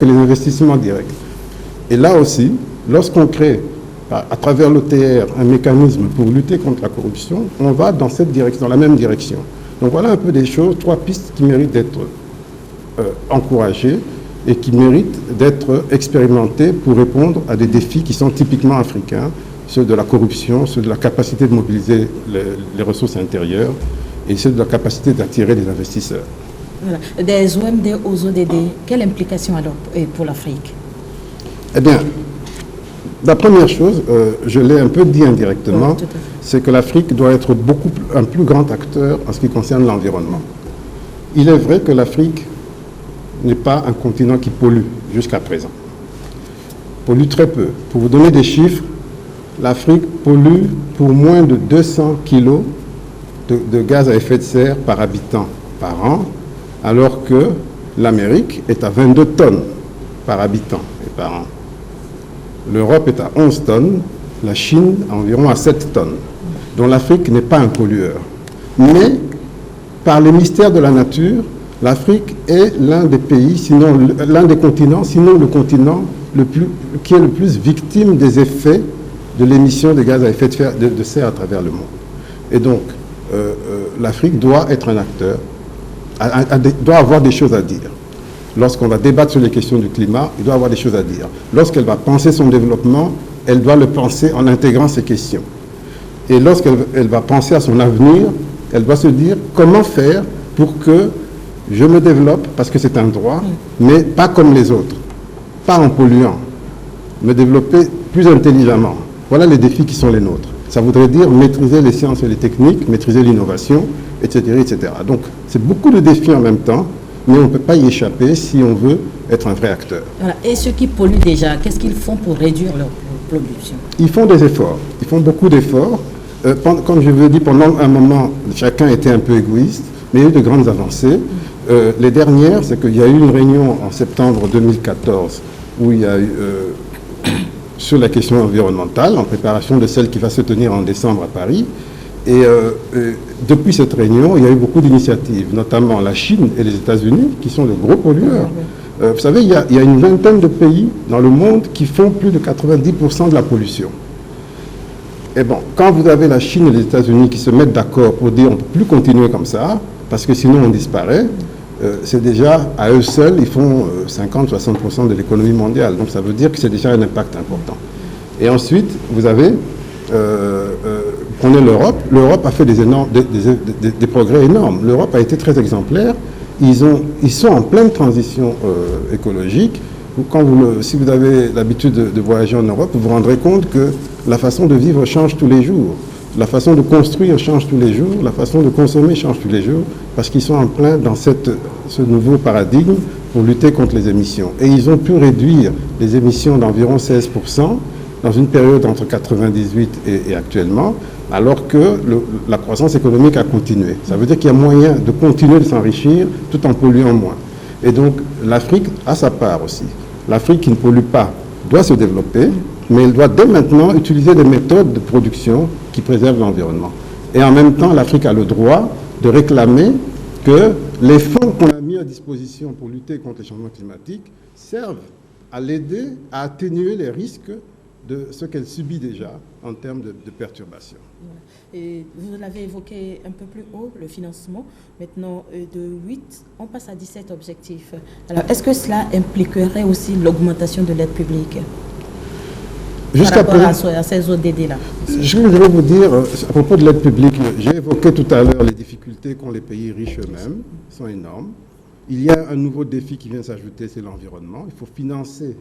que les investissements directs. Et là aussi, lorsqu'on crée à travers l'OTR un mécanisme pour lutter contre la corruption, on va dans cette direction, dans la même direction. Donc voilà un peu des choses, 3 pistes qui méritent d'être encouragées et qui méritent d'être expérimentées pour répondre à des défis qui sont typiquement africains, ceux de la corruption, ceux de la capacité de mobiliser les ressources intérieures et ceux de la capacité d'attirer les investisseurs. Voilà. Des OMD aux ODD, quelle implication alors pour l'Afrique? Eh bien, la première chose, je l'ai un peu dit indirectement, c'est que l'Afrique doit être un plus grand acteur en ce qui concerne l'environnement. Il est vrai que l'Afrique n'est pas un continent qui pollue jusqu'à présent. Pollue très peu. Pour vous donner des chiffres, l'Afrique pollue pour moins de 200 kilos de gaz à effet de serre par habitant par an, alors que l'Amérique est à 22 tonnes par habitant et par an. L'Europe est à 11 tonnes, la Chine environ à 7 tonnes. Donc l'Afrique n'est pas un pollueur. Mais par les mystères de la nature, l'Afrique est l'un des pays, sinon l'un des continents, sinon le continent qui est le plus victime des effets de l'émission de gaz à effet de serre à travers le monde. Et donc, l'Afrique doit être un acteur, doit avoir des choses à dire. Lorsqu'on va débattre sur les questions du climat, il doit avoir des choses à dire. Lorsqu'elle va penser son développement, elle doit le penser en intégrant ces questions. Et lorsqu'elle va penser à son avenir, elle doit se dire comment faire pour que je me développe, parce que c'est un droit, mais pas comme les autres, pas en polluant, me développer plus intelligemment. Voilà les défis qui sont les nôtres. Ça voudrait dire maîtriser les sciences et les techniques, maîtriser l'innovation, etc., etc. Donc, c'est beaucoup de défis en même temps, mais on ne peut pas y échapper si on veut être un vrai acteur. Voilà. Et ceux qui polluent déjà, qu'est-ce qu'ils font pour réduire leur pollution? Ils font des efforts, ils font beaucoup d'efforts. Comme je vous l'ai dit, pendant un moment, chacun était un peu égoïste, mais il y a eu de grandes avancées. Les dernières, c'est qu'il y a eu une réunion en septembre 2014 où il y a eu, sur la question environnementale, en préparation de celle qui va se tenir en décembre à Paris. Et depuis cette réunion, il y a eu beaucoup d'initiatives, notamment la Chine et les États-Unis, qui sont de gros pollueurs. Vous savez, il y a une vingtaine de pays dans le monde qui font plus de 90% de la pollution. Et bon, quand vous avez la Chine et les États-Unis qui se mettent d'accord pour dire on ne peut plus continuer comme ça, parce que sinon on disparaît, c'est déjà, à eux seuls, ils font 50-60% de l'économie mondiale. Donc ça veut dire que c'est déjà un impact important. Et ensuite, vous avez... prenez l'Europe. L'Europe a fait des progrès énormes. L'Europe a été très exemplaire. Ils sont en pleine transition écologique. Si vous avez l'habitude de voyager en Europe, vous vous rendrez compte que la façon de vivre change tous les jours. La façon de construire change tous les jours. La façon de consommer change tous les jours. Parce qu'ils sont en plein dans ce nouveau paradigme pour lutter contre les émissions. Et ils ont pu réduire les émissions d'environ 16% dans une période entre 1998 et actuellement, alors que la croissance économique a continué. Ça veut dire qu'il y a moyen de continuer de s'enrichir tout en polluant moins. Et donc, l'Afrique a sa part aussi. L'Afrique qui ne pollue pas doit se développer, mais elle doit dès maintenant utiliser des méthodes de production qui préservent l'environnement. Et en même temps, l'Afrique a le droit de réclamer que les fonds qu'on a mis à disposition pour lutter contre les changements climatiques servent à l'aider à atténuer les risques de ce qu'elle subit déjà en termes de perturbations. Et vous l'avez évoqué un peu plus haut, le financement. Maintenant, de 8, on passe à 17 objectifs. Alors, est-ce que cela impliquerait aussi l'augmentation de l'aide publique jusqu'à par rapport à ces ODD-là? Je voudrais vous dire, à propos de l'aide publique, j'ai évoqué tout à l'heure les difficultés qu'ont les pays riches eux-mêmes, qui sont énormes. Il y a un nouveau défi qui vient s'ajouter, c'est l'environnement. Il faut financer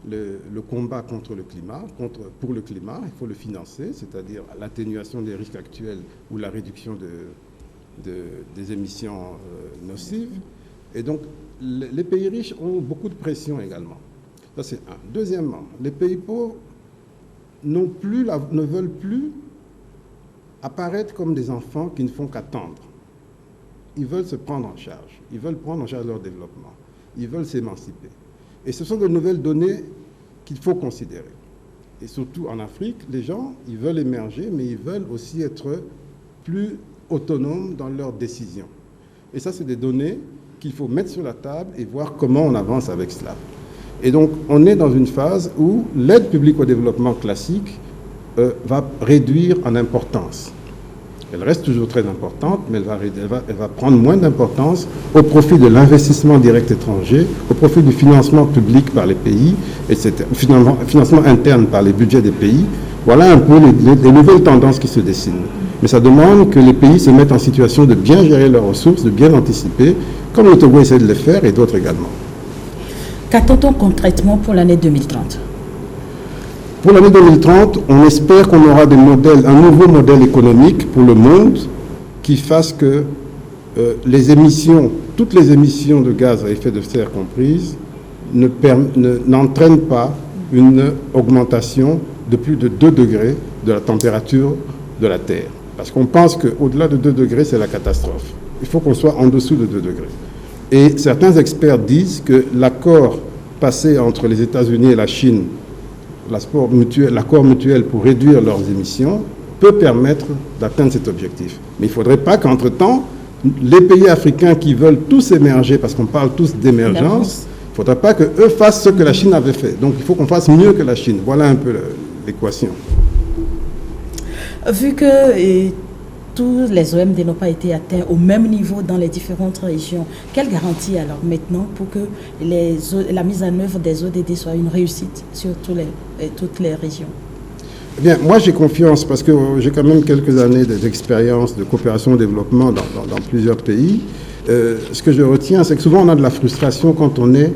le combat contre le climat, pour le climat, il faut le financer, c'est-à-dire l'atténuation des risques actuels ou la réduction des émissions nocives. Et donc, les pays riches ont beaucoup de pression également. Ça, c'est un. Deuxièmement, les pays pauvres ne veulent plus apparaître comme des enfants qui ne font qu'attendre. Ils veulent se prendre en charge. Ils veulent prendre en charge leur développement. Ils veulent s'émanciper. Et ce sont de nouvelles données qu'il faut considérer. Et surtout en Afrique, les gens, ils veulent émerger, mais ils veulent aussi être plus autonomes dans leurs décisions. Et ça, c'est des données qu'il faut mettre sur la table et voir comment on avance avec cela. Et donc, on est dans une phase où l'aide publique au développement classique va réduire en importance. Elle reste toujours très importante, mais elle va prendre moins d'importance au profit de l'investissement direct étranger, au profit du financement public par les pays, etc., financement interne par les budgets des pays. Voilà un peu les nouvelles tendances qui se dessinent. Mais ça demande que les pays se mettent en situation de bien gérer leurs ressources, de bien anticiper, comme le Togo essaie de le faire et d'autres également. Qu'attend-on concrètement pour l'année 2030 ? Pour l'année 2030, on espère qu'on aura un nouveau modèle économique pour le monde qui fasse que toutes les émissions de gaz à effet de serre comprises, n'entraînent pas une augmentation de plus de 2 degrés de la température de la Terre. Parce qu'on pense qu'au-delà de 2 degrés, c'est la catastrophe. Il faut qu'on soit en dessous de 2 degrés. Et certains experts disent que l'accord passé entre les États-Unis et la Chine, l'accord mutuel pour réduire leurs émissions, peut permettre d'atteindre cet objectif. Mais il ne faudrait pas qu'entre-temps, les pays africains qui veulent tous émerger, parce qu'on parle tous d'émergence, il ne faudrait pas qu'eux fassent ce que la Chine avait fait. Donc il faut qu'on fasse mieux que la Chine. Voilà un peu l'équation. Vu que tous les OMD n'ont pas été atteints au même niveau dans les différentes régions, quelle garantie alors maintenant pour que la mise en œuvre des ODD soit une réussite sur toutes les régions? Eh bien, moi j'ai confiance parce que j'ai quand même quelques années d'expérience de coopération au développement dans plusieurs pays. Ce que je retiens, c'est que souvent on a de la frustration quand on est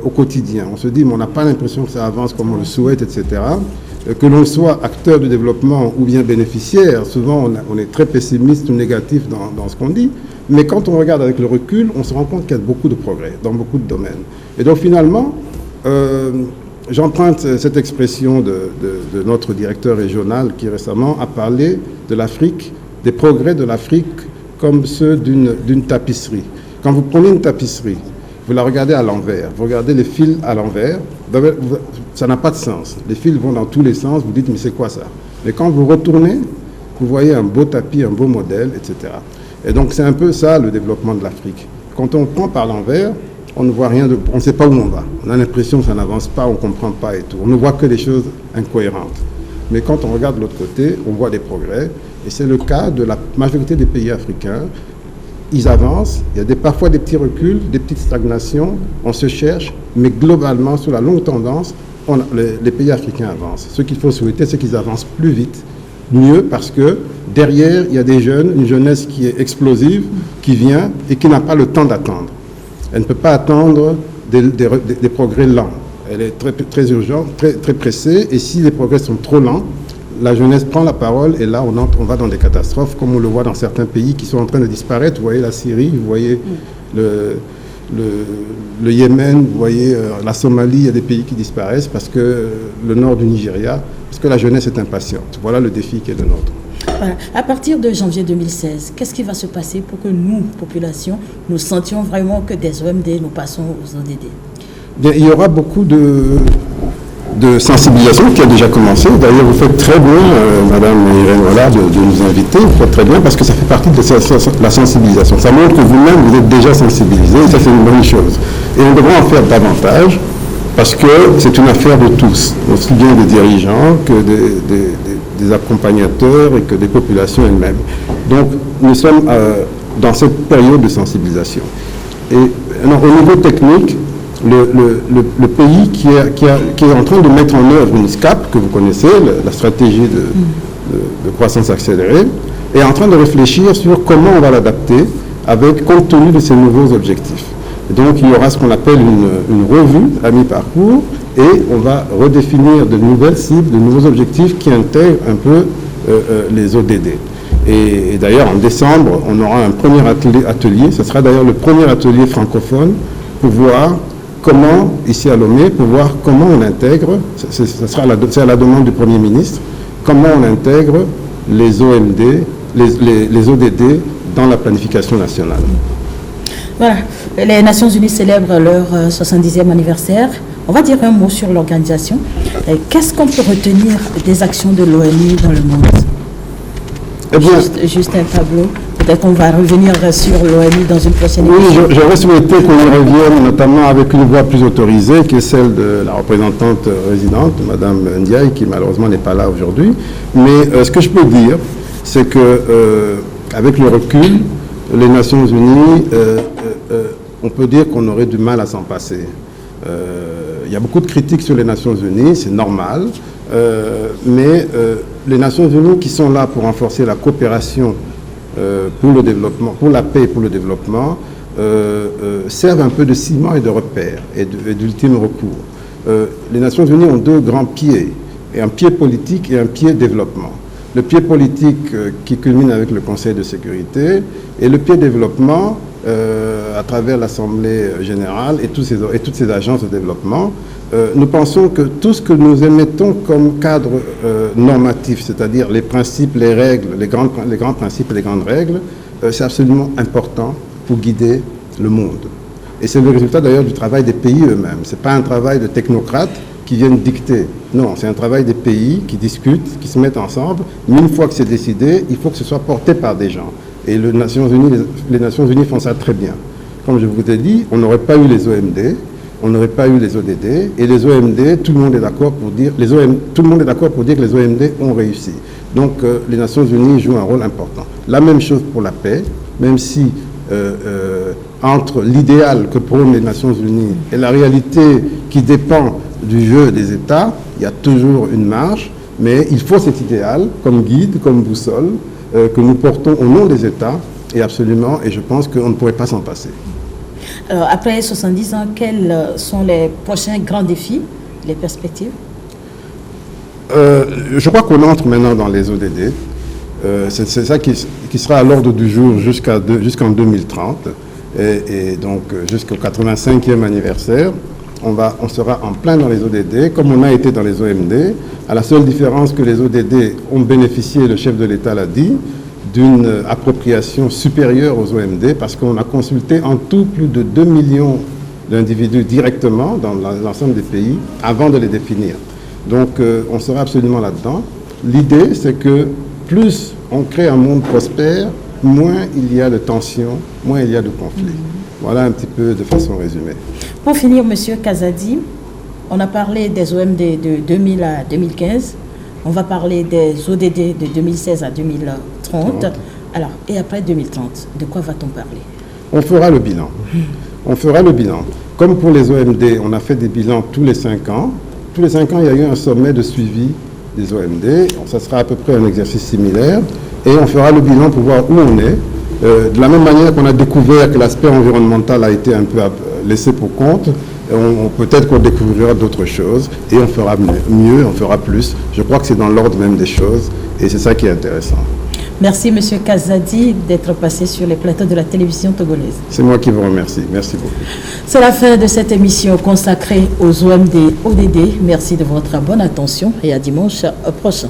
au quotidien. On se dit, mais on n'a pas l'impression que ça avance comme on le souhaite, etc. Que l'on soit acteur du développement ou bien bénéficiaire, souvent on est très pessimiste ou négatif dans ce qu'on dit, mais quand on regarde avec le recul, on se rend compte qu'il y a beaucoup de progrès dans beaucoup de domaines. Et donc finalement, j'emprunte cette expression de notre directeur régional qui récemment a parlé de l'Afrique, des progrès de l'Afrique comme ceux d'une tapisserie. Quand vous prenez une tapisserie, vous la regardez à l'envers, vous regardez les fils à l'envers, ça n'a pas de sens. Les fils vont dans tous les sens, vous dites mais c'est quoi ça? Mais quand vous retournez, vous voyez un beau tapis, un beau modèle, etc. Et donc c'est un peu ça le développement de l'Afrique. Quand on prend par l'envers, on ne voit rien, on ne sait pas où on va. On a l'impression que ça n'avance pas, on ne comprend pas et tout. On ne voit que des choses incohérentes. Mais quand on regarde de l'autre côté, on voit des progrès. Et c'est le cas de la majorité des pays africains. Ils avancent, il y a parfois des petits reculs, des petites stagnations, on se cherche, mais globalement, sur la longue tendance, les pays africains avancent. Ce qu'il faut souhaiter, c'est qu'ils avancent plus vite, mieux, parce que derrière, il y a des jeunes, une jeunesse qui est explosive, qui vient et qui n'a pas le temps d'attendre. Elle ne peut pas attendre des progrès lents. Elle est très, très urgente, très, très pressée, et si les progrès sont trop lents, la jeunesse prend la parole et là on va dans des catastrophes comme on le voit dans certains pays qui sont en train de disparaître. Vous voyez la Syrie, vous voyez le Yémen, vous voyez la Somalie, il y a des pays qui disparaissent parce que le nord du Nigeria, parce que la jeunesse est impatiente. Voilà le défi qui est le nôtre. Voilà. À partir de janvier 2016, qu'est-ce qui va se passer pour que nous, population, nous sentions vraiment que des OMD, nous passons aux ODD? Bien, il y aura beaucoup de sensibilisation qui a déjà commencé. D'ailleurs, vous faites très bien, Madame Irène Walla, de nous inviter. Vous faites très bien parce que ça fait partie de la sensibilisation. Ça montre que vous-même, vous êtes déjà sensibilisé et ça, c'est une bonne chose. Et on devrait en faire davantage parce que c'est une affaire de tous, aussi bien des dirigeants que des accompagnateurs et que des populations elles-mêmes. Donc, nous sommes dans cette période de sensibilisation. Et alors, au niveau technique, le pays qui est en train de mettre en œuvre une SCAP, que vous connaissez, la stratégie de croissance accélérée, est en train de réfléchir sur comment on va l'adapter compte tenu de ces nouveaux objectifs. Et donc il y aura ce qu'on appelle une revue à mi-parcours et on va redéfinir de nouvelles cibles, de nouveaux objectifs qui intègrent un peu les ODD. Et d'ailleurs en décembre, on aura un premier atelier, ce sera d'ailleurs le premier atelier francophone pour voir comment, ici à Lomé, pour voir comment on intègre, c'est à la demande du Premier ministre, comment on intègre les OMD, les ODD dans la planification nationale. Voilà, les Nations Unies célèbrent leur 70e anniversaire. On va dire un mot sur l'organisation. Qu'est-ce qu'on peut retenir des actions de l'ONU dans le monde? Juste un tableau Peut-être qu'on va revenir sur l'ONU dans une prochaine émission. Oui, j'aurais souhaité qu'on y revienne, notamment avec une voix plus autorisée, qui est celle de la représentante résidente, Mme Ndiaye, qui malheureusement n'est pas là aujourd'hui. Mais ce que je peux dire, c'est que avec le recul, les Nations Unies, on peut dire qu'on aurait du mal à s'en passer. Il y a beaucoup de critiques sur les Nations Unies, c'est normal, mais les Nations Unies qui sont là pour renforcer la coopération pour le développement, pour la paix et pour le développement, servent un peu de ciment et de repère et d'ultime recours. Les Nations Unies ont deux grands pieds, et un pied politique et un pied développement. Le pied politique qui culmine avec le Conseil de sécurité et le pied développement à travers l'Assemblée générale et toutes ces agences de développement. Nous pensons que tout ce que nous émettons comme cadre normatif, c'est-à-dire les principes, les règles, les grands principes et les grandes règles, c'est absolument important pour guider le monde. Et c'est le résultat d'ailleurs du travail des pays eux-mêmes. Ce n'est pas un travail de technocrates qui viennent dicter. Non, c'est un travail des pays qui discutent, qui se mettent ensemble. Mais une fois que c'est décidé, il faut que ce soit porté par des gens. Et les Nations Unies font ça très bien. Comme je vous ai dit, on n'aurait pas eu les OMD, on n'aurait pas eu les ODD, et les OMD, tout le monde est d'accord pour dire, tout le monde est d'accord pour dire que les OMD ont réussi. Donc les Nations Unies jouent un rôle important. La même chose pour la paix, même si entre l'idéal que prônent les Nations Unies et la réalité qui dépend du jeu des États, il y a toujours une marge, mais il faut cet idéal comme guide, comme boussole, que nous portons au nom des États, et absolument, et je pense qu'on ne pourrait pas s'en passer. Alors, après 70 ans, quels sont les prochains grands défis, les perspectives? Je crois qu'on entre maintenant dans les ODD. C'est ça qui sera à l'ordre du jour jusqu'en 2030, et donc jusqu'au 85e anniversaire. On sera en plein dans les ODD, comme on a été dans les OMD, à la seule différence que les ODD ont bénéficié, le chef de l'État l'a dit, d'une appropriation supérieure aux OMD, parce qu'on a consulté en tout plus de 2 millions d'individus directement dans l'ensemble des pays avant de les définir. Donc on sera absolument là-dedans. L'idée, c'est que plus on crée un monde prospère, moins il y a de tensions, moins il y a de conflits. Voilà un petit peu de façon résumée. Pour finir, M. Kazadi, on a parlé des OMD de 2000 à 2015. On va parler des ODD de 2016 à 2030. Alors, et après 2030, de quoi va-t-on parler? On fera le bilan. On fera le bilan. Comme pour les OMD, on a fait des bilans tous les 5 ans. Tous les 5 ans, il y a eu un sommet de suivi des OMD. Ça sera à peu près un exercice similaire. Et on fera le bilan pour voir où on est. De la même manière qu'on a découvert que l'aspect environnemental a été un peu laissé pour compte, peut-être qu'on découvrira d'autres choses et on fera mieux, on fera plus. Je crois que c'est dans l'ordre même des choses et c'est ça qui est intéressant. Merci M. Kazadi d'être passé sur les plateaux de la télévision togolaise. C'est moi qui vous remercie. Merci beaucoup. C'est la fin de cette émission consacrée aux OMD ODD. Merci de votre bonne attention et à dimanche prochain.